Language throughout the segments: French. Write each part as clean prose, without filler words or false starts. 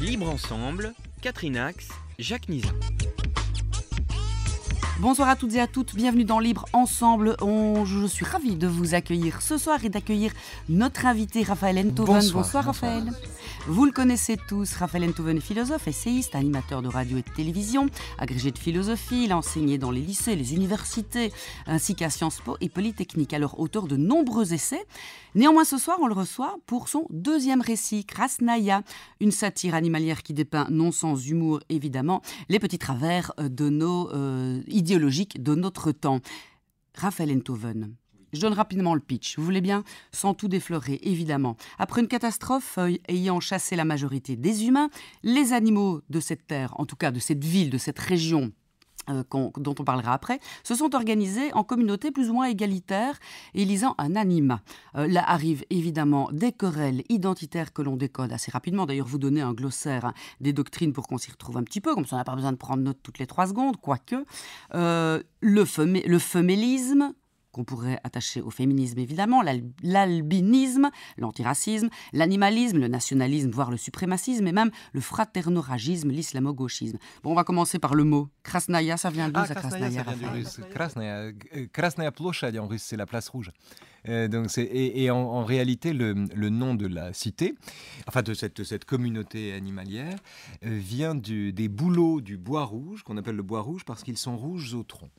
Libre ensemble, Catherine Ax, Jacques Nizan. Bonsoir à toutes et à toutes, bienvenue dans Libre Ensemble. Je suis ravie de vous accueillir ce soir et d'accueillir notre invité Raphaël Enthoven. Bonsoir Raphaël. Vous le connaissez tous, Raphaël Enthoven est philosophe, essayiste, animateur de radio et de télévision, agrégé de philosophie, il a enseigné dans les lycées, les universités, ainsi qu'à Sciences Po et Polytechnique, alors auteur de nombreux essais. Néanmoins, ce soir, on le reçoit pour son deuxième récit, Krasnaïa, une satire animalière qui dépeint, non sans humour évidemment, les petits travers de nos idéologiques de notre temps. Raphaël Enthoven. Je donne rapidement le pitch, vous voulez bien, sans tout déflorer, évidemment. Après une catastrophe ayant chassé la majorité des humains, les animaux de cette terre, en tout cas de cette ville, de cette région, dont on parlera après, se sont organisés en communautés plus ou moins égalitaires, élisant un anima. Là arrivent évidemment des querelles identitaires que l'on décode assez rapidement. D'ailleurs, vous donnez un glossaire des doctrines pour qu'on s'y retrouve un petit peu, comme ça on n'a pas besoin de prendre note toutes les 3 secondes, quoique. Le femélisme, qu'on pourrait attacher au féminisme évidemment, l'albinisme, l'antiracisme, l'animalisme, le nationalisme, voire le suprémacisme, et même le fraternoragisme, l'islamo-gauchisme. Bon, on va commencer par le mot. Krasnaïa, ça vient d'où, ça, Krasnaïa, ça vient du russe. Krasnaïa Plochad, en russe, c'est la place rouge. En réalité, le nom de la cité, enfin de cette communauté animalière, vient des bouleaux du bois rouge, qu'on appelle le bois rouge, parce qu'ils sont rouges au tronc.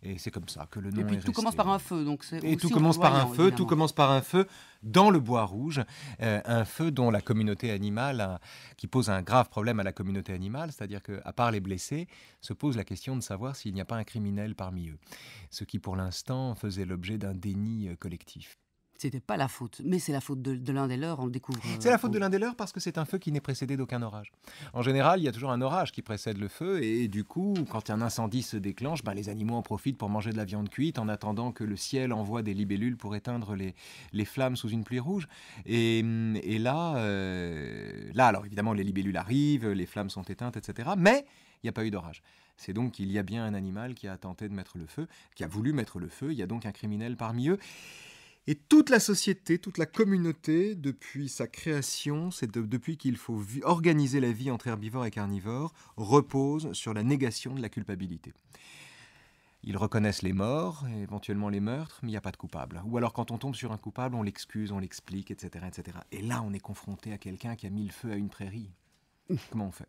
Et c'est comme ça que le nom est resté. Et puis tout commence par un feu. Donc c'est et tout commence par un feu, évidemment. Tout commence par un feu dans le bois rouge, un feu dont la communauté animale, qui pose un grave problème à la communauté animale, c'est-à-dire qu'à part les blessés, se pose la question de savoir s'il n'y a pas un criminel parmi eux. Ce qui pour l'instant faisait l'objet d'un déni collectif. C'était pas la faute, mais c'est la faute de l'un des leurs, on le découvre. C'est la faute de l'un des leurs parce que c'est un feu qui n'est précédé d'aucun orage. En général, il y a toujours un orage qui précède le feu et du coup, quand un incendie se déclenche, les animaux en profitent pour manger de la viande cuite en attendant que le ciel envoie des libellules pour éteindre les flammes sous une pluie rouge. Et là, alors évidemment, les libellules arrivent, les flammes sont éteintes, etc. Mais il n'y a pas eu d'orage. C'est donc qu'il y a bien un animal qui a tenté de mettre le feu, qui a voulu mettre le feu. Il y a donc un criminel parmi eux. Et toute la société, toute la communauté, depuis sa création, depuis qu'il faut organiser la vie entre herbivores et carnivores, repose sur la négation de la culpabilité. Ils reconnaissent les morts, éventuellement les meurtres, mais il n'y a pas de coupable. Ou alors quand on tombe sur un coupable, on l'excuse, on l'explique, etc., etc. Et là, on est confronté à quelqu'un qui a mis le feu à une prairie. Comment on fait ?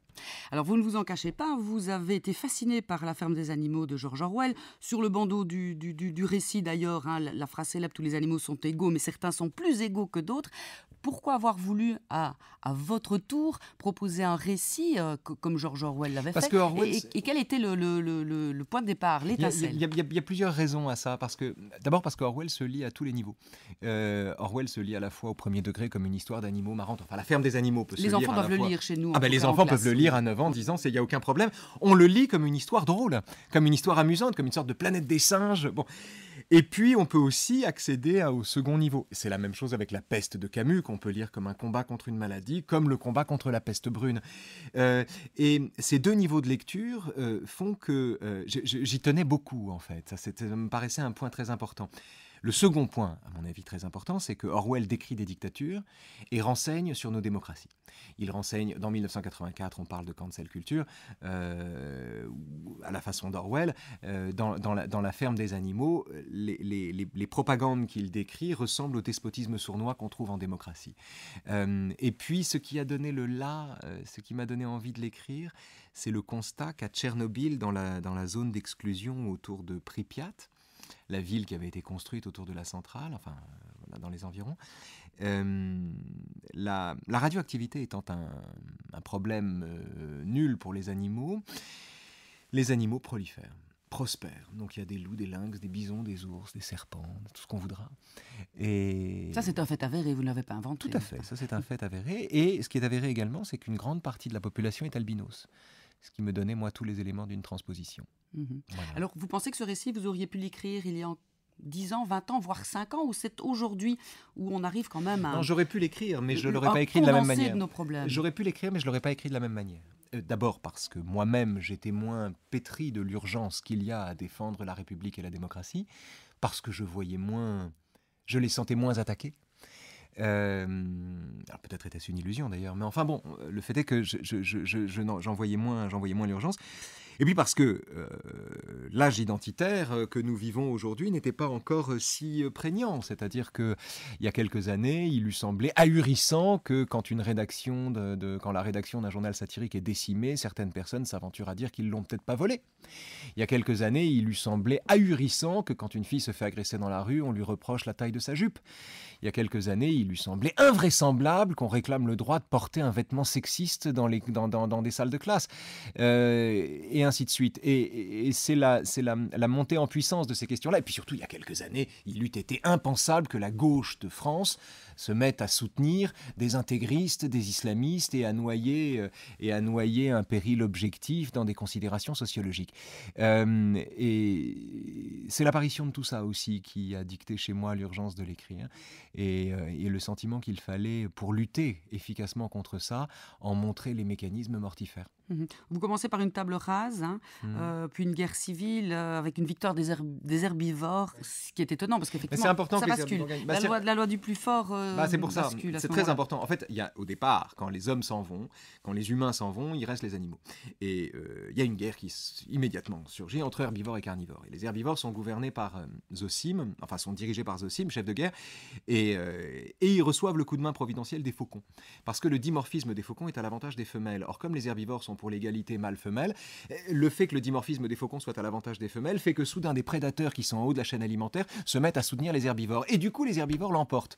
Alors, vous ne vous en cachez pas, vous avez été fasciné par La ferme des animaux de George Orwell. Sur le bandeau du récit, d'ailleurs, la phrase célèbre « Tous les animaux sont égaux, mais certains sont plus égaux que d'autres ». Pourquoi avoir voulu, à votre tour, proposer un récit comme George Orwell l'avait fait ? Et quel était le point de départ, l'étincelle ? Il y a plusieurs raisons à ça. D'abord parce qu'Orwell se lit à tous les niveaux. Orwell se lit à la fois au premier degré comme une histoire d'animaux marrante. Enfin, La ferme des animaux peut se lire à la fois... Les enfants doivent le lire chez nous. Les enfants peuvent le lire à 9 ans, 10 ans, il n'y a aucun problème. On le lit comme une histoire drôle, comme une histoire amusante, comme une sorte de planète des singes. Bon. Et puis, on peut aussi accéder au second niveau. C'est la même chose avec La peste de Camus, qu'on peut lire comme un combat contre une maladie, comme le combat contre la peste brune. Et ces deux niveaux de lecture font que j'y tenais beaucoup, en fait. Ça me paraissait un point très important. Le second point, à mon avis très important, c'est que Orwell décrit des dictatures et renseigne sur nos démocraties. Il renseigne, dans 1984, on parle de cancel culture, à la façon d'Orwell. Dans la ferme des animaux, les propagandes qu'il décrit ressemblent au despotisme sournois qu'on trouve en démocratie. Et puis, ce qui a donné ce qui m'a donné envie de l'écrire, c'est le constat qu'à Tchernobyl, dans la zone d'exclusion autour de Pripyat, la ville qui avait été construite autour de la centrale, dans les environs. La radioactivité étant un problème nul pour les animaux prolifèrent, prospèrent. Donc il y a des loups, des lynx, des bisons, des ours, des serpents, tout ce qu'on voudra. Et ça, c'est un fait avéré, vous ne l'avez pas inventé. Tout à fait, ça c'est un fait avéré. Et ce qui est avéré également, c'est qu'une grande partie de la population est albinos. Ce qui me donnait, moi, tous les éléments d'une transposition. Voilà. Alors, vous pensez que ce récit, vous auriez pu l'écrire il y a 10 ans, 20 ans, voire 5 ans, ou c'est aujourd'hui où on arrive quand même à... Non, j'aurais pu l'écrire, mais je ne l'aurais pas écrit de la même manière. De nos problèmes. J'aurais pu l'écrire, mais je ne l'aurais pas écrit de la même manière. D'abord parce que moi-même, j'étais moins pétri de l'urgence qu'il y a à défendre la République et la démocratie, parce que je les sentais moins attaqués. Alors peut-être était-ce une illusion d'ailleurs, mais enfin bon, le fait est que j'en voyais moins l'urgence. Et puis parce que l'âge identitaire que nous vivons aujourd'hui n'était pas encore si prégnant. C'est-à-dire qu'il y a quelques années, il lui semblait ahurissant que quand quand la rédaction d'un journal satirique est décimée, certaines personnes s'aventurent à dire qu'ils ne l'ont peut-être pas volé. Il y a quelques années, il lui semblait ahurissant que quand une fille se fait agresser dans la rue, on lui reproche la taille de sa jupe. Il y a quelques années, il lui semblait invraisemblable qu'on réclame le droit de porter un vêtement sexiste dans des salles de classe. Et ainsi de suite. Et c'est la montée en puissance de ces questions-là. Et puis surtout, il y a quelques années, il eût été impensable que la gauche de France se mette à soutenir des intégristes, des islamistes et à noyer un péril objectif dans des considérations sociologiques. Et c'est l'apparition de tout ça aussi qui a dicté chez moi l'urgence de l'écrire et le sentiment qu'il fallait, pour lutter efficacement contre ça, en montrer les mécanismes mortifères. Vous commencez par une table rase, puis une guerre civile avec une victoire des herbivores, ce qui est étonnant parce qu'effectivement, ça bascule. La loi du plus fort c'est pour ça, bascule. C'est très important. En fait, au départ, quand les hommes s'en vont, quand les humains s'en vont, il reste les animaux. Et il y a une guerre qui immédiatement surgit entre herbivores et carnivores. Et les herbivores sont gouvernés par Zosim, enfin sont dirigés par Zosim, chef de guerre, et ils reçoivent le coup de main providentiel des faucons. Parce que le dimorphisme des faucons est à l'avantage des femelles. Or, comme les herbivores sont pour l'égalité mâle-femelle, le fait que le dimorphisme des faucons soit à l'avantage des femelles fait que soudain des prédateurs qui sont en haut de la chaîne alimentaire se mettent à soutenir les herbivores. Et du coup, les herbivores l'emportent.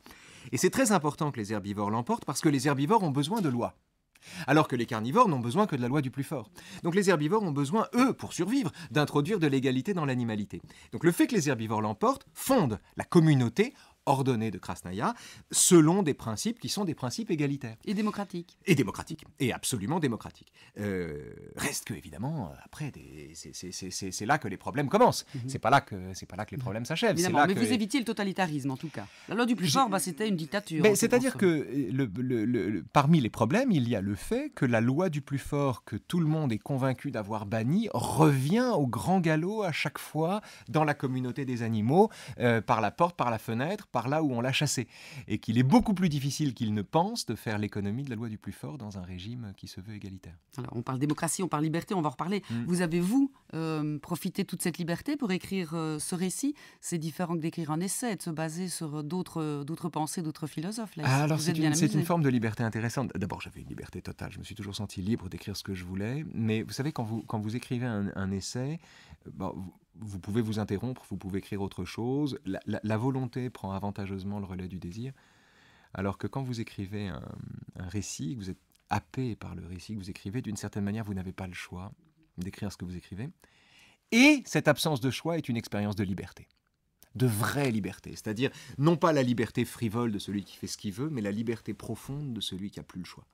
Et c'est très important que les herbivores l'emportent parce que les herbivores ont besoin de lois. Alors que les carnivores n'ont besoin que de la loi du plus fort. Donc les herbivores ont besoin, eux, pour survivre, d'introduire de l'égalité dans l'animalité. Donc le fait que les herbivores l'emportent fonde la communauté ordonnée de Krasnaïa selon des principes qui sont des principes égalitaires. Et démocratiques. Et démocratiques. Et absolument démocratiques. Reste que, évidemment, après, c'est là que les problèmes commencent. C'est pas là que les problèmes s'achèvent. Évidemment, mais vous évitiez le totalitarisme, en tout cas. La loi du plus fort, c'était une dictature. C'est-à-dire que parmi les problèmes, il y a le fait que la loi du plus fort, que tout le monde est convaincu d'avoir bannie, revient au grand galop à chaque fois dans la communauté des animaux, par la porte, par la fenêtre, par là où on l'a chassé. Et qu'il est beaucoup plus difficile qu'il ne pense de faire l'économie de la loi du plus fort dans un régime qui se veut égalitaire. Alors, on parle démocratie, on parle liberté, on va en reparler. Vous avez, profité de toute cette liberté pour écrire ce récit? C'est différent que d'écrire un essai, de se baser sur d'autres pensées, d'autres philosophes. Là, alors, c'est une forme de liberté intéressante. D'abord, j'avais une liberté totale. Je me suis toujours senti libre d'écrire ce que je voulais. Mais vous savez, quand vous écrivez un essai, vous pouvez vous interrompre, vous pouvez écrire autre chose. La volonté prend avantageusement le relais du désir. Alors que quand vous écrivez un récit, que vous êtes happé par le récit que vous écrivez, d'une certaine manière, vous n'avez pas le choix d'écrire ce que vous écrivez. Et cette absence de choix est une expérience de liberté. De vraie liberté. C'est-à-dire, non pas la liberté frivole de celui qui fait ce qu'il veut, mais la liberté profonde de celui qui n'a plus le choix.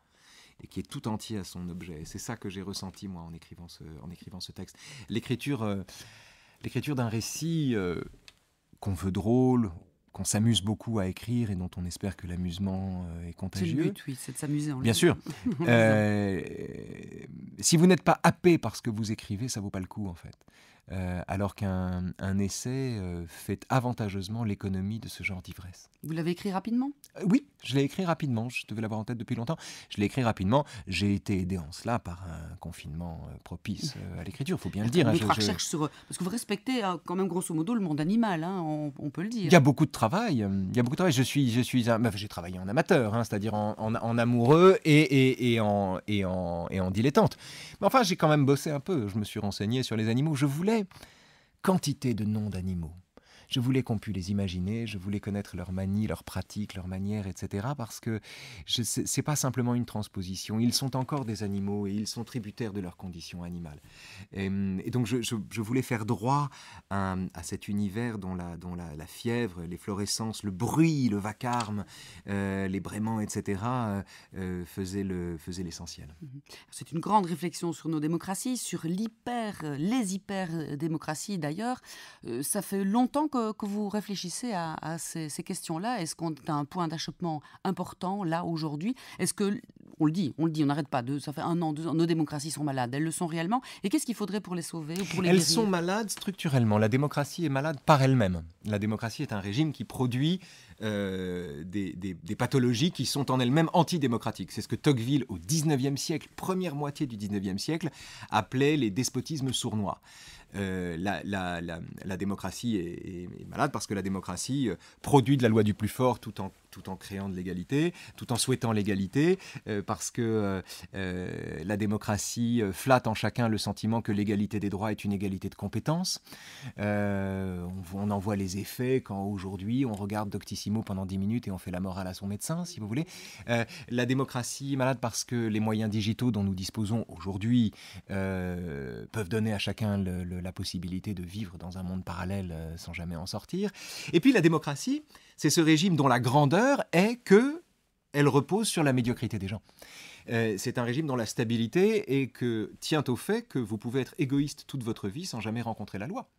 Et qui est tout entier à son objet. C'est ça que j'ai ressenti, moi, en écrivant ce texte. L'écriture d'un récit qu'on veut drôle, qu'on s'amuse beaucoup à écrire et dont on espère que l'amusement est contagieux. C'est le but, oui, c'est de s'amuser en Bien sûr. Si vous n'êtes pas happé par ce que vous écrivez, ça ne vaut pas le coup, en fait. Alors qu'un essai fait avantageusement l'économie de ce genre d'ivresse. Vous l'avez écrit rapidement ? Oui, je l'ai écrit rapidement. Je devais l'avoir en tête depuis longtemps. Je l'ai écrit rapidement. J'ai été aidé en cela par un confinement propice à l'écriture, il faut bien le dire. Recherche sur... Parce que vous respectez quand même grosso modo le monde animal, on peut le dire. Il y a beaucoup de travail. J'ai travaillé en amateur, c'est-à-dire en amoureux et en dilettante. Mais enfin, j'ai quand même bossé un peu. Je me suis renseigné sur les animaux. Je voulais quantité de noms d'animaux. Je voulais qu'on puisse les imaginer, je voulais connaître leurs manies, leurs pratiques, leurs manières, etc. Parce que c'est pas simplement une transposition. Ils sont encore des animaux et ils sont tributaires de leur condition animale. Et donc je voulais faire droit à cet univers dont la fièvre, l'efflorescence, le bruit, le vacarme, les braiements, etc. faisaient l'essentiel. C'est une grande réflexion sur nos démocraties, sur les hyper-démocraties d'ailleurs. Ça fait longtemps que vous réfléchissez à ces questions-là. Est-ce qu'on a un point d'achoppement important là aujourd'hui ? Est-ce que on le dit, on n'arrête pas. Ça fait 1 an, 2 ans, nos démocraties sont malades. Elles le sont réellement. Et qu'est-ce qu'il faudrait pour les sauver ou pour les Elles guérir? sont malades structurellement. La démocratie est malade par elle-même. La démocratie est un régime qui produit des pathologies qui sont en elles-mêmes antidémocratiques. C'est ce que Tocqueville, au XIXe siècle, première moitié du XIXe siècle, appelait les despotismes sournois. La démocratie est malade parce que la démocratie produit de la loi du plus fort tout en créant de l'égalité, tout en souhaitant l'égalité, parce que la démocratie flatte en chacun le sentiment que l'égalité des droits est une égalité de compétences. On en voit les effets quand aujourd'hui on regarde Doctissimo pendant 10 minutes et on fait la morale à son médecin, si vous voulez. La démocratie est malade parce que les moyens digitaux dont nous disposons aujourd'hui peuvent donner à chacun la possibilité de vivre dans un monde parallèle sans jamais en sortir. Et puis la démocratie, c'est ce régime dont la grandeur est qu'elle repose sur la médiocrité des gens. C'est un régime dont la stabilité tient au fait que vous pouvez être égoïste toute votre vie sans jamais rencontrer la loi.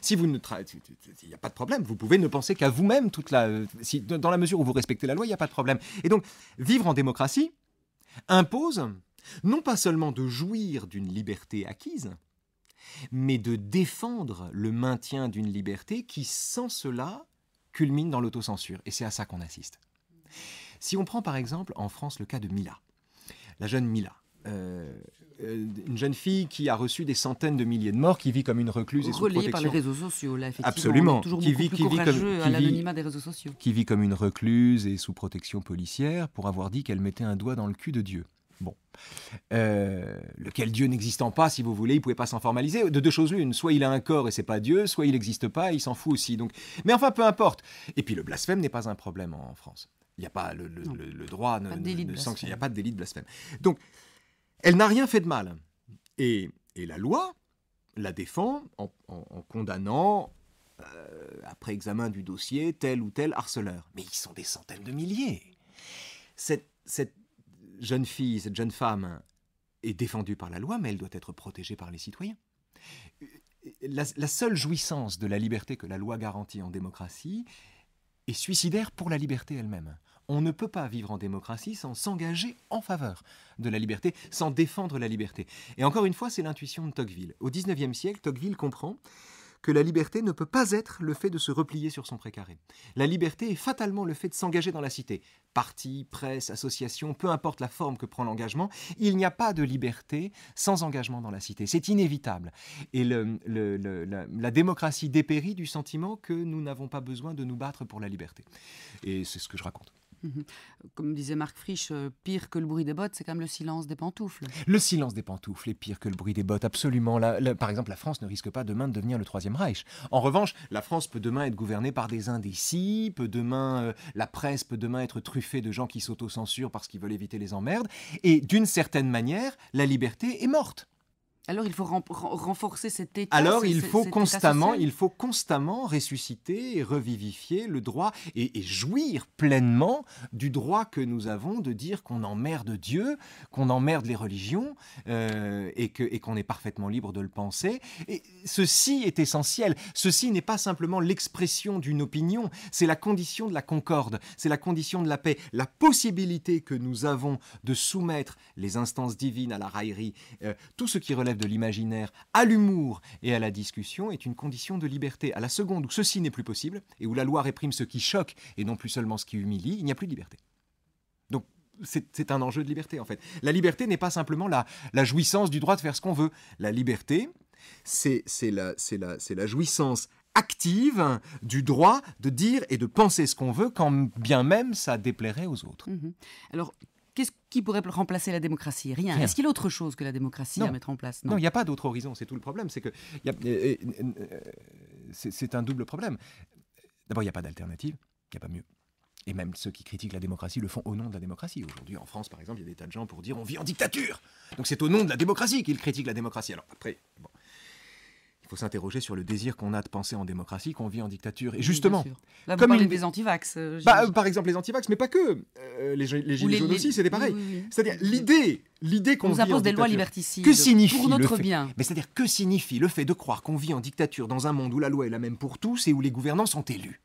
Si vous ne il n'y a pas de problème, vous pouvez ne penser qu'à vous-même dans la mesure où vous respectez la loi, il n'y a pas de problème. Et donc, vivre en démocratie impose non pas seulement de jouir d'une liberté acquise, mais de défendre le maintien d'une liberté qui, sans cela, culmine dans l'autocensure. Et c'est à ça qu'on assiste. Si on prend par exemple en France le cas de Mila, la jeune Mila, une jeune fille qui a reçu des centaines de milliers de morts, qui vit comme une recluse et sous protection. Relayée par les réseaux sociaux, là, effectivement. Absolument. On est toujours beaucoup plus courageux à l'anonymat des réseaux sociaux. Qui vit comme une recluse et sous protection policière pour avoir dit qu'elle mettait un doigt dans le cul de Dieu. Bon. Lequel Dieu n'existant pas, si vous voulez, il ne pouvait pas s'en formaliser. De deux choses l'une, soit il a un corps et c'est pas Dieu, soit il n'existe pas et il s'en fout aussi. Donc... Mais enfin, peu importe. Et puis le blasphème n'est pas un problème en France. Il n'y a pas le droit, il n'y a pas de délit de blasphème. Donc, elle n'a rien fait de mal. Et la loi la défend en condamnant, après examen du dossier, tel ou tel harceleur. Mais ils sont des centaines de milliers. Cette jeune fille, cette jeune femme est défendue par la loi, mais elle doit être protégée par les citoyens. La seule jouissance de la liberté que la loi garantit en démocratie est suicidaire pour la liberté elle-même. On ne peut pas vivre en démocratie sans s'engager en faveur de la liberté, sans défendre la liberté. Et encore une fois, c'est l'intuition de Tocqueville. Au XIXe siècle, Tocqueville comprend que la liberté ne peut pas être le fait de se replier sur son précaré. La liberté est fatalement le fait de s'engager dans la cité. Parti, presse, association, peu importe la forme que prend l'engagement, il n'y a pas de liberté sans engagement dans la cité. C'est inévitable. Et la démocratie dépérit du sentiment que nous n'avons pas besoin de nous battre pour la liberté. Et c'est ce que je raconte. Comme disait Marc Frisch, pire que le bruit des bottes, c'est quand même le silence des pantoufles. Le silence des pantoufles est pire que le bruit des bottes, absolument. Par exemple, la France ne risque pas demain de devenir le Troisième Reich. En revanche, la France peut demain être gouvernée par des indécis, la presse peut demain être truffée de gens qui s'autocensurent parce qu'ils veulent éviter les emmerdes, et d'une certaine manière, la liberté est morte. Alors il faut renforcer cet état. Alors il faut constamment ressusciter et revivifier le droit et jouir pleinement du droit que nous avons de dire qu'on emmerde Dieu, qu'on emmerde les religions et qu'on est parfaitement libre de le penser. Et ceci est essentiel. Ceci n'est pas simplement l'expression d'une opinion, c'est la condition de la concorde, c'est la condition de la paix, la possibilité que nous avons de soumettre les instances divines à la raillerie, tout ce qui relève de l'imaginaire, à l'humour et à la discussion est une condition de liberté. À la seconde où ceci n'est plus possible et où la loi réprime ce qui choque et non plus seulement ce qui humilie, il n'y a plus de liberté. Donc c'est un enjeu de liberté en fait. La liberté n'est pas simplement la jouissance du droit de faire ce qu'on veut. La liberté, c'est la jouissance active du droit de dire et de penser ce qu'on veut quand bien même ça déplairait aux autres. Alors, qu'est-ce qui pourrait remplacer la démocratie ? Rien. Est-ce qu'il y a autre chose que la démocratie à mettre en place ? Non, il n'y a pas d'autre horizon. C'est tout le problème. C'est que c'est un double problème. D'abord, il n'y a pas d'alternative. Il n'y a pas mieux. Et même ceux qui critiquent la démocratie le font au nom de la démocratie. Aujourd'hui, en France, par exemple, il y a des tas de gens pour dire « on vit en dictature ». Donc c'est au nom de la démocratie qu'ils critiquent la démocratie. Alors après, bon, il faut s'interroger sur le désir qu'on a de penser en démocratie, qu'on vit en dictature. Et justement... Là, vous parlez des antivax. Par exemple, les antivax, mais pas que. Les gilets jaunes aussi, c'est pareil. Oui. C'est-à-dire, l'idée qu'on nous vit impose en des lois dictature, liberticides que signifie pour notre le fait, bien. Mais c'est-à-dire, que signifie le fait de croire qu'on vit en dictature dans un monde où la loi est la même pour tous et où les gouvernants sont élus ?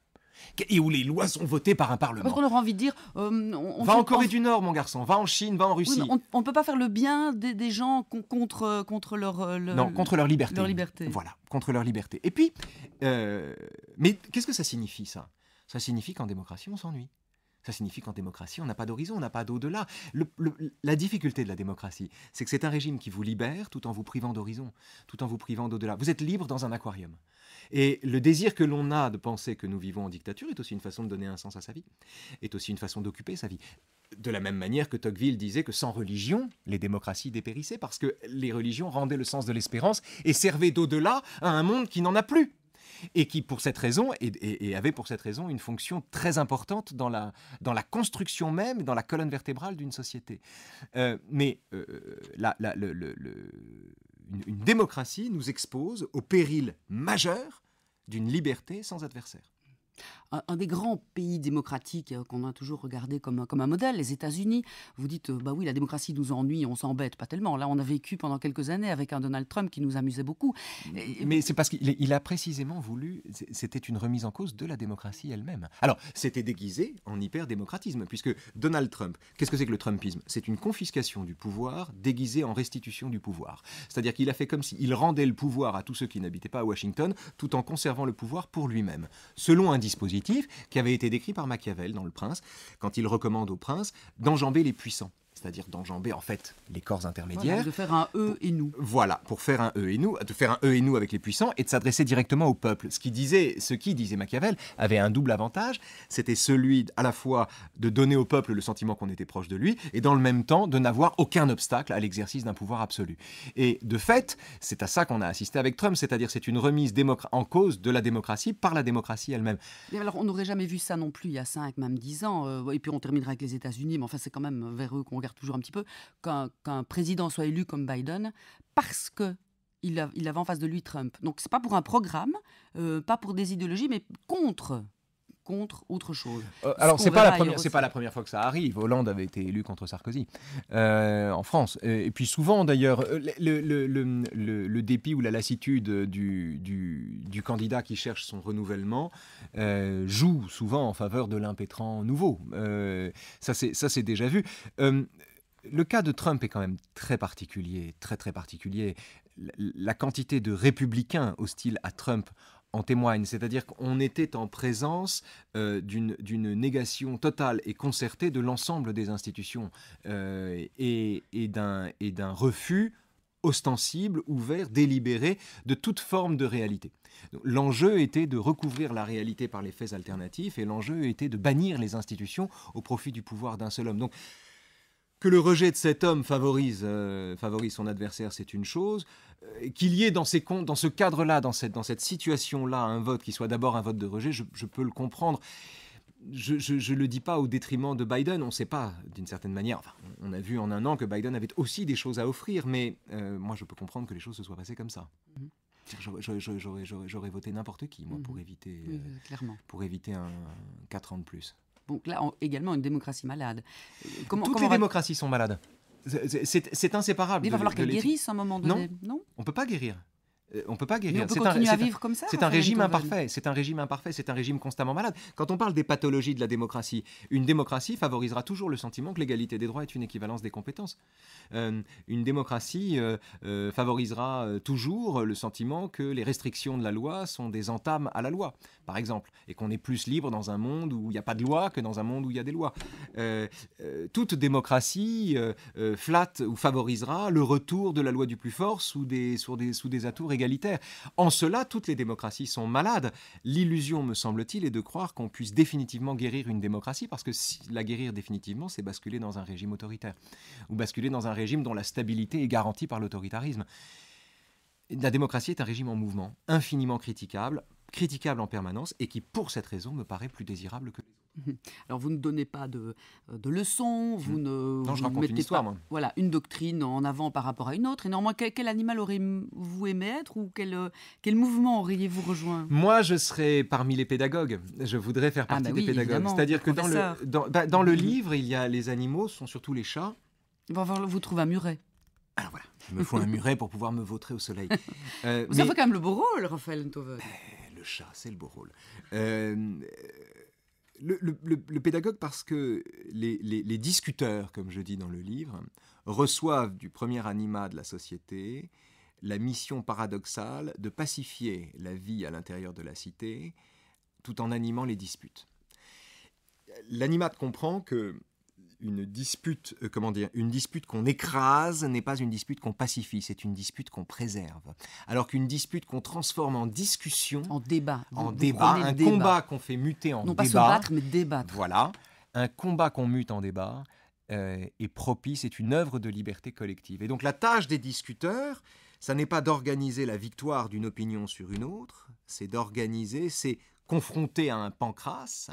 et où les lois sont votées par un parlement. Parce qu'on aurait envie de dire... Va en Corée du Nord, mon garçon, va en Chine, va en Russie. Oui, on ne peut pas faire le bien des gens contre leur... Non, contre leur liberté. Leur liberté. Voilà, contre leur liberté. Et puis, mais qu'est-ce que ça signifie, ça ? Ça signifie qu'en démocratie, on s'ennuie. Ça signifie qu'en démocratie, on n'a pas d'horizon, on n'a pas d'au-delà. La difficulté de la démocratie, c'est que c'est un régime qui vous libère tout en vous privant d'horizon, tout en vous privant d'au-delà. Vous êtes libre dans un aquarium. Et le désir que l'on a de penser que nous vivons en dictature est aussi une façon de donner un sens à sa vie, est aussi une façon d'occuper sa vie. De la même manière que Tocqueville disait que sans religion, les démocraties dépérissaient parce que les religions rendaient le sens de l'espérance et servaient d'au-delà à un monde qui n'en a plus. Et qui, pour cette raison, et avait pour cette raison une fonction très importante dans la construction même, dans la colonne vertébrale d'une société. Une démocratie nous expose au péril majeur d'une liberté sans adversaire. Un des grands pays démocratiques qu'on a toujours regardé comme un modèle, les États-Unis. Vous dites, bah oui, la démocratie nous ennuie, on s'embête, pas tellement. Là, on a vécu pendant quelques années avec un Donald Trump qui nous amusait beaucoup. Mais c'est parce qu'il a précisément voulu, c'était une remise en cause de la démocratie elle-même. Alors, c'était déguisé en hyper-démocratisme, puisque Donald Trump, qu'est-ce que c'est que le Trumpisme ? C'est une confiscation du pouvoir déguisée en restitution du pouvoir. C'est-à-dire qu'il a fait comme s'il rendait le pouvoir à tous ceux qui n'habitaient pas à Washington, tout en conservant le pouvoir pour lui-même. Selon un dispositif qui avait été décrit par Machiavel dans Le Prince, quand il recommande au prince d'enjamber les puissants. C'est-à-dire d'enjamber en fait les corps intermédiaires. Voilà, de faire un eux et nous. Voilà, pour faire un eux et nous, de faire un eux et nous avec les puissants et de s'adresser directement au peuple. Ce qui disait Machiavel avait un double avantage, c'était celui à la fois de donner au peuple le sentiment qu'on était proche de lui et dans le même temps de n'avoir aucun obstacle à l'exercice d'un pouvoir absolu. Et de fait, c'est à ça qu'on a assisté avec Trump, c'est-à-dire c'est une remise en cause de la démocratie par la démocratie elle-même. Et alors on n'aurait jamais vu ça non plus il y a 5, même 10 ans. Et puis on terminera avec les États-Unis, mais enfin c'est quand même vers eux qu'on regarde toujours un petit peu, qu'un président soit élu comme Biden parce qu'il avait en face de lui Trump. Donc c'est pas pour un programme, pas pour des idéologies, mais contre autre chose. Alors c'est pas la première fois que ça arrive. Hollande avait été élu contre Sarkozy en France. Et puis souvent d'ailleurs le dépit ou la lassitude du candidat qui cherche son renouvellement joue souvent en faveur de l'impétrant nouveau. Ça c'est déjà vu. Le cas de Trump est quand même très particulier, très très particulier. La quantité de républicains hostiles à Trump en témoigne, c'est-à-dire qu'on était en présence d'une négation totale et concertée de l'ensemble des institutions et d'un refus ostensible, ouvert, délibéré de toute forme de réalité. Donc, l'enjeu était de recouvrir la réalité par les faits alternatifs et l'enjeu était de bannir les institutions au profit du pouvoir d'un seul homme. Donc, que le rejet de cet homme favorise son adversaire, c'est une chose. Qu'il y ait dans ce cadre-là, dans cette situation-là, un vote qui soit d'abord un vote de rejet, je peux le comprendre. Je le dis pas au détriment de Biden. On ne sait pas, d'une certaine manière. Enfin, on a vu en un an que Biden avait aussi des choses à offrir, mais moi, je peux comprendre que les choses se soient passées comme ça. J'aurais voté n'importe qui, moi, pour éviter un 4 ans de plus. Donc là, également une démocratie malade. Toutes les démocraties sont malades. C'est inséparable. Mais il va falloir qu'elles guérissent à un moment donné. Non, on ne peut pas guérir. On peut pas guérir. Mais on peut continuer à vivre comme ça. C'est un régime imparfait. C'est un régime constamment malade. Quand on parle des pathologies de la démocratie, une démocratie favorisera toujours le sentiment que l'égalité des droits est une équivalence des compétences. Une démocratie favorisera toujours le sentiment que les restrictions de la loi sont des entames à la loi, par exemple, et qu'on est plus libre dans un monde où il n'y a pas de loi que dans un monde où il y a des lois. Toute démocratie flatte ou favorisera le retour de la loi du plus fort sous des atours égalitaires. En cela, toutes les démocraties sont malades. L'illusion, me semble-t-il, est de croire qu'on puisse définitivement guérir une démocratie, parce que si la guérir définitivement, c'est basculer dans un régime autoritaire, ou basculer dans un régime dont la stabilité est garantie par l'autoritarisme. La démocratie est un régime en mouvement, infiniment critiquable en permanence, et qui, pour cette raison, me paraît plus désirable que les autres. Alors, vous ne donnez pas de leçons, vous ne non, je raconte une histoire, moi. Voilà, une doctrine en avant par rapport à une autre. Et néanmoins, quel animal auriez-vous aimé être, ou quel mouvement auriez-vous rejoint ? Moi, je serais parmi les pédagogues. Je voudrais faire partie des pédagogues. C'est-à-dire que dans le livre, il y a les animaux, ce sont surtout les chats. Vous trouvez un muret. Alors voilà, il me faut un muret pour pouvoir me vautrer au soleil. Vous avez quand même le beau rôle, Raphaël Enthoven. Le chat, c'est le beau rôle. Le pédagogue, parce que les discuteurs, comme je dis dans le livre, reçoivent du premier animat de la société la mission paradoxale de pacifier la vie à l'intérieur de la cité tout en animant les disputes. L'animat comprend que une dispute qu'on écrase n'est pas une dispute qu'on pacifie, c'est une dispute qu'on préserve. Alors qu'une dispute qu'on transforme en discussion, en débat, un combat qu'on fait muter en débat. Non pas se battre, mais débattre. Voilà, un combat qu'on mute en débat est propice, est une œuvre de liberté collective. Et donc la tâche des discuteurs, ça n'est pas d'organiser la victoire d'une opinion sur une autre, c'est confronter à un pancrace,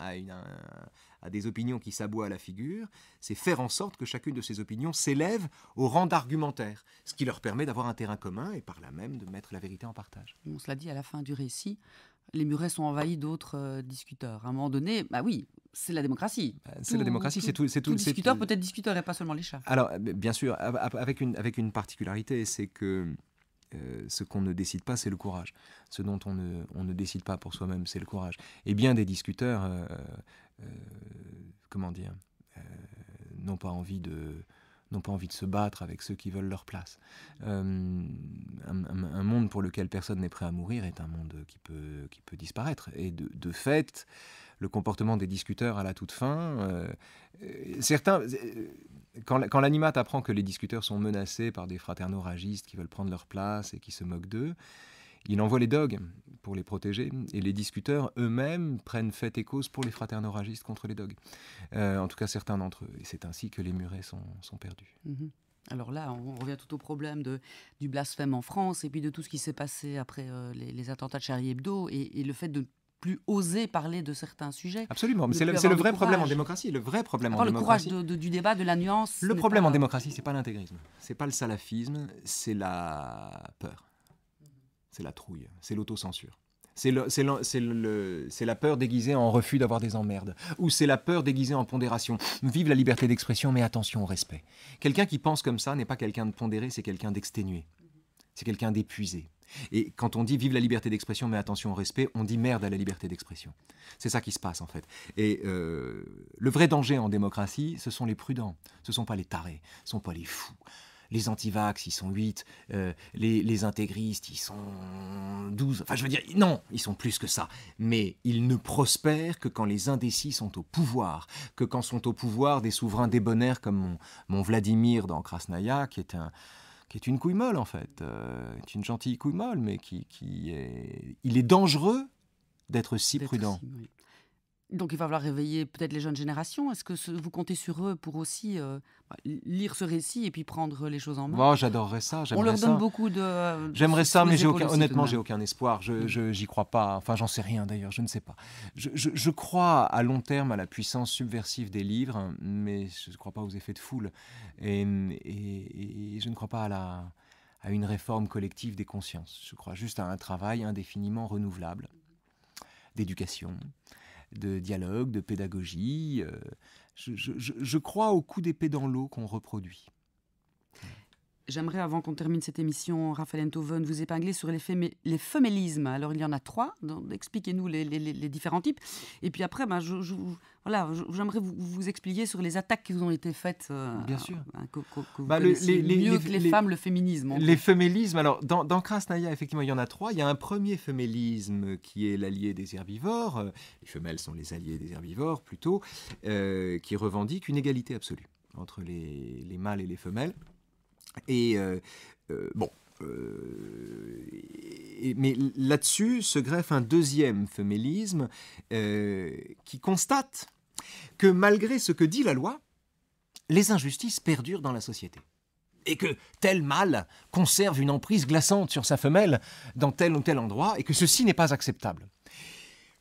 à des opinions qui s'aboient à la figure, c'est faire en sorte que chacune de ces opinions s'élève au rang d'argumentaire, ce qui leur permet d'avoir un terrain commun et par là même de mettre la vérité en partage. On se l'a dit à la fin du récit, les murets sont envahis d'autres discuteurs. À un moment donné, bah oui, c'est la démocratie. La démocratie, c'est tout. Tout discuteur peut être discuteur et pas seulement les chats. Alors, bien sûr, avec une particularité, c'est que ce qu'on ne décide pas, c'est le courage. Ce dont on ne décide pas pour soi-même, c'est le courage. Et bien des discuteurs, n'ont pas envie de se battre avec ceux qui veulent leur place. Un monde pour lequel personne n'est prêt à mourir est un monde qui peut disparaître. Et de fait, le comportement des discuteurs à la toute fin, certains... Quand l'animat apprend que les discuteurs sont menacés par des fraterno-ragistes qui veulent prendre leur place et qui se moquent d'eux, il envoie les dogues pour les protéger, et les discuteurs eux-mêmes prennent fait et cause pour les fraterno-ragistes contre les dogues. En tout cas, certains d'entre eux. Et c'est ainsi que les murets sont perdus. Mmh. Alors là, on revient tout au problème du blasphème en France, et puis de tout ce qui s'est passé après les attentats de Charlie Hebdo, et le fait de plus oser parler de certains sujets. Absolument, mais c'est le vrai problème en démocratie. Le vrai problème en démocratie. Le courage du débat, de la nuance. Le problème en démocratie, c'est pas l'intégrisme, c'est pas le salafisme, c'est la peur, c'est la trouille, c'est l'autocensure. C'est la peur déguisée en refus d'avoir des emmerdes, ou c'est la peur déguisée en pondération. Vive la liberté d'expression, mais attention au respect. Quelqu'un qui pense comme ça n'est pas quelqu'un de pondéré, c'est quelqu'un d'exténué, c'est quelqu'un d'épuisé. Et quand on dit vive la liberté d'expression, mais attention au respect, on dit merde à la liberté d'expression. C'est ça qui se passe en fait. Et le vrai danger en démocratie, ce sont les prudents, ce ne sont pas les tarés, ce ne sont pas les fous. Les antivax, ils sont 8, les intégristes, ils sont 12. Enfin, je veux dire, non, ils sont plus que ça. Mais ils ne prospèrent que quand les indécis sont au pouvoir, que quand sont au pouvoir des souverains débonnaires comme mon Vladimir dans Krasn‌aya, qui est une couille molle en fait, est une gentille couille molle, mais il est dangereux d'être si prudent. Oui. Donc il va falloir réveiller peut-être les jeunes générations. Est-ce que vous comptez sur eux pour aussi lire ce récit et puis prendre les choses en main? Oh, j'adorerais ça. On leur donne beaucoup de... J'aimerais ça, mais honnêtement, j'ai aucun espoir. J'y crois pas. Enfin, j'en sais rien d'ailleurs, je ne sais pas. Je crois à long terme à la puissance subversive des livres, mais je ne crois pas aux effets de foule. Et je ne crois pas à une réforme collective des consciences. Je crois juste à un travail indéfiniment renouvelable d'éducation, de dialogue, de pédagogie. Je crois au coup d'épée dans l'eau qu'on reproduit. J'aimerais, avant qu'on termine cette émission, Raphaël Enthoven, vous épingler sur les femélismes. Alors, il y en a 3. Donc, expliquez-nous les différents types. Et puis après, j'aimerais vous expliquer sur les attaques qui vous ont été faites. Bien sûr. Que vous connaissez mieux que les femmes, le féminisme. Les femélismes, alors, dans Krasnaya, effectivement, il y en a 3. Il y a un premier fémélisme qui est l'allié des herbivores. Les femelles sont les alliés des herbivores, plutôt, qui revendique une égalité absolue entre les mâles et les femelles. Mais là-dessus se greffe un deuxième fémélisme qui constate que malgré ce que dit la loi, les injustices perdurent dans la société. Et que tel mâle conserve une emprise glaçante sur sa femelle dans tel ou tel endroit, et que ceci n'est pas acceptable.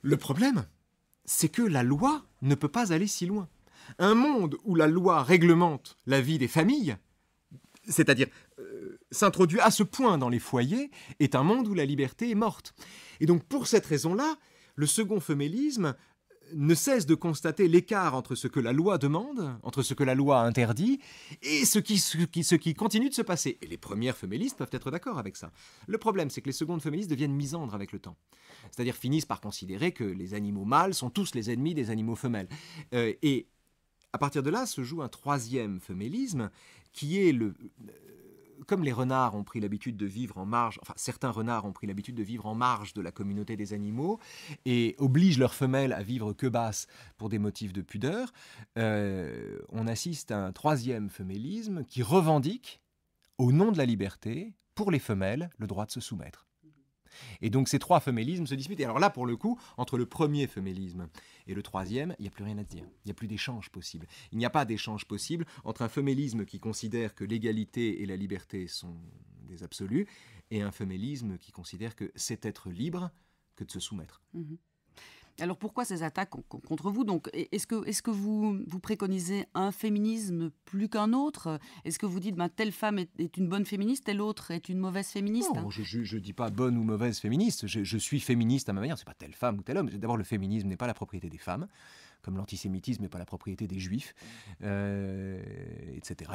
Le problème, c'est que la loi ne peut pas aller si loin. Un monde où la loi réglemente la vie des familles, c'est-à-dire s'introduit à ce point dans les foyers, est un monde où la liberté est morte. Et donc pour cette raison-là, le second fémélisme ne cesse de constater l'écart entre ce que la loi demande, entre ce que la loi interdit, et ce qui continue de se passer. Et les premières féministes peuvent être d'accord avec ça. Le problème, c'est que les secondes féministes deviennent misandres avec le temps. C'est-à-dire finissent par considérer que les animaux mâles sont tous les ennemis des animaux femelles. Et à partir de là se joue un troisième féminisme qui est comme les renards ont pris l'habitude de vivre en marge, enfin certains renards ont pris l'habitude de vivre en marge de la communauté des animaux et obligent leurs femelles à vivre queue basse pour des motifs de pudeur, on assiste à un troisième féminisme qui revendique, au nom de la liberté, pour les femelles, le droit de se soumettre. Et donc ces trois féminismes se disputent. Et alors là, pour le coup, entre le premier féminisme et le troisième, il n'y a plus rien à dire. Il n'y a plus d'échange possible. Il n'y a pas d'échange possible entre un féminisme qui considère que l'égalité et la liberté sont des absolus et un féminisme qui considère que c'est être libre que de se soumettre. Mmh. Alors pourquoi ces attaques contre vous? Donc, est-ce que vous préconisez un féminisme plus qu'un autre? Est-ce que vous dites telle femme est une bonne féministe, telle autre est une mauvaise féministe? Non, je ne dis pas bonne ou mauvaise féministe. Je suis féministe à ma manière. Ce n'est pas telle femme ou tel homme. D'abord, le féminisme n'est pas la propriété des femmes, comme l'antisémitisme n'est pas la propriété des juifs, etc.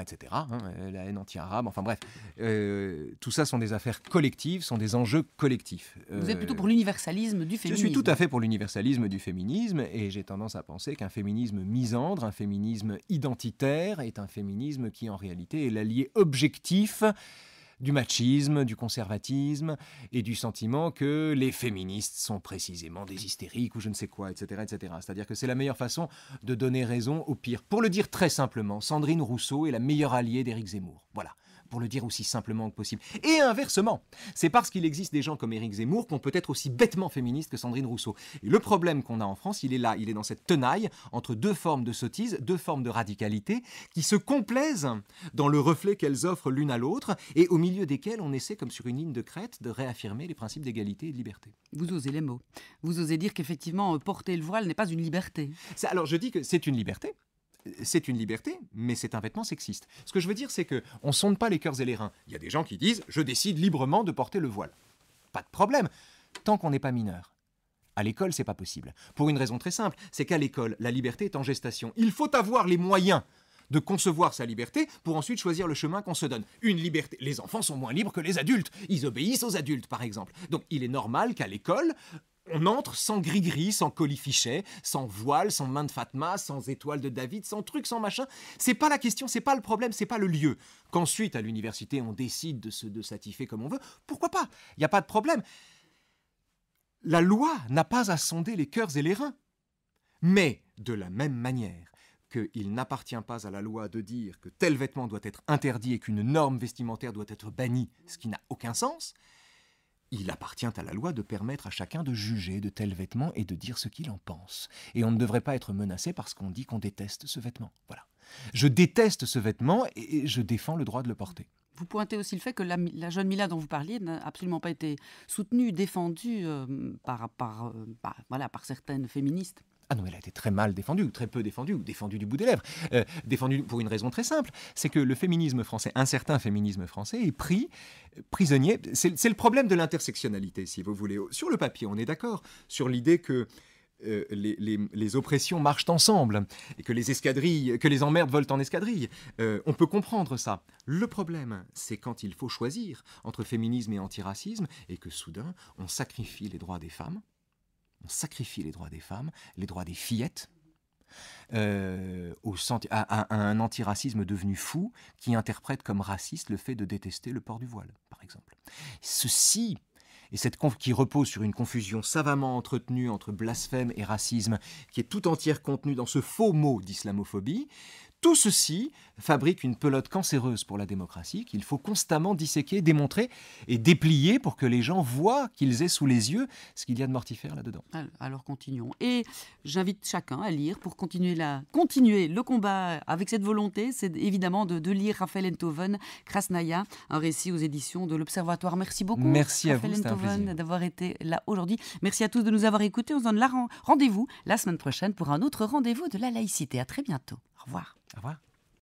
La haine anti-arabe, enfin bref. Tout ça sont des affaires collectives, sont des enjeux collectifs. Vous êtes plutôt pour l'universalisme du féminisme? Je suis tout à fait pour l'universalisme du féminisme et j'ai tendance à penser qu'un féminisme misandre, un féminisme identitaire est un féminisme qui en réalité est l'allié objectif du machisme, du conservatisme et du sentiment que les féministes sont précisément des hystériques ou je ne sais quoi, etc. etc. C'est-à-dire que c'est la meilleure façon de donner raison au pire. Pour le dire très simplement, Sandrine Rousseau est la meilleure alliée d'Éric Zemmour. Voilà. Pour le dire aussi simplement que possible. Et inversement, c'est parce qu'il existe des gens comme Éric Zemmour qu'on peut être aussi bêtement féministe que Sandrine Rousseau. Et le problème qu'on a en France, il est là, il est dans cette tenaille entre deux formes de sottise, deux formes de radicalité qui se complaisent dans le reflet qu'elles offrent l'une à l'autre et au milieu desquelles on essaie, comme sur une ligne de crête, de réaffirmer les principes d'égalité et de liberté. Vous osez les mots. Vous osez dire qu'effectivement, porter le voile n'est pas une liberté. Alors je dis que c'est une liberté. C'est une liberté, mais c'est un vêtement sexiste. Ce que je veux dire, c'est qu'on ne sonde pas les cœurs et les reins. Il y a des gens qui disent « je décide librement de porter le voile ». Pas de problème, tant qu'on n'est pas mineur. À l'école, c'est pas possible. Pour une raison très simple, c'est qu'à l'école, la liberté est en gestation. Il faut avoir les moyens de concevoir sa liberté pour ensuite choisir le chemin qu'on se donne. Une liberté. Les enfants sont moins libres que les adultes. Ils obéissent aux adultes, par exemple. Donc il est normal qu'à l'école, on entre sans gris-gris, sans colifichet, sans voile, sans main de Fatma, sans étoile de David, sans truc, sans machin. C'est pas la question, c'est pas le problème, c'est pas le lieu. Qu'ensuite, à l'université, on décide de s'attifer comme on veut, pourquoi pas? Il n'y a pas de problème. La loi n'a pas à sonder les cœurs et les reins. Mais, de la même manière qu'il n'appartient pas à la loi de dire que tel vêtement doit être interdit et qu'une norme vestimentaire doit être bannie, ce qui n'a aucun sens, il appartient à la loi de permettre à chacun de juger de tels vêtements et de dire ce qu'il en pense. Et on ne devrait pas être menacé parce qu'on dit qu'on déteste ce vêtement. Voilà. Je déteste ce vêtement et je défends le droit de le porter. Vous pointez aussi le fait que la jeune Mila dont vous parliez n'a absolument pas été soutenue, défendue par certaines féministes. Ah non, elle a été très mal défendue, ou très peu défendue, ou défendue du bout des lèvres. Défendue pour une raison très simple, c'est que le féminisme français, un certain féminisme français, est pris prisonnier. C'est le problème de l'intersectionnalité, si vous voulez. Sur le papier, on est d'accord sur l'idée que les oppressions marchent ensemble et que les escadrilles, que les emmerdes volent en escadrille. On peut comprendre ça. Le problème, c'est quand il faut choisir entre féminisme et antiracisme et que soudain, on sacrifie les droits des femmes. On sacrifie les droits des femmes, les droits des fillettes, à un antiracisme devenu fou qui interprète comme raciste le fait de détester le port du voile, par exemple. Ceci, et qui repose sur une confusion savamment entretenue entre blasphème et racisme, qui est tout entière contenue dans ce faux mot d'islamophobie, tout ceci fabrique une pelote cancéreuse pour la démocratie qu'il faut constamment disséquer, démontrer et déplier pour que les gens voient qu'ils aient sous les yeux ce qu'il y a de mortifère là-dedans. Alors continuons. Et j'invite chacun à lire pour continuer le combat avec cette volonté. C'est évidemment de lire Raphaël Enthoven, Krasnaya, un récit aux éditions de l'Observatoire. Merci beaucoup. Merci à vous, c'était un plaisir d'avoir été là aujourd'hui. Merci à tous de nous avoir écoutés. On se donne rendez-vous la semaine prochaine pour un autre rendez-vous de la laïcité. À très bientôt. Au revoir. Au revoir.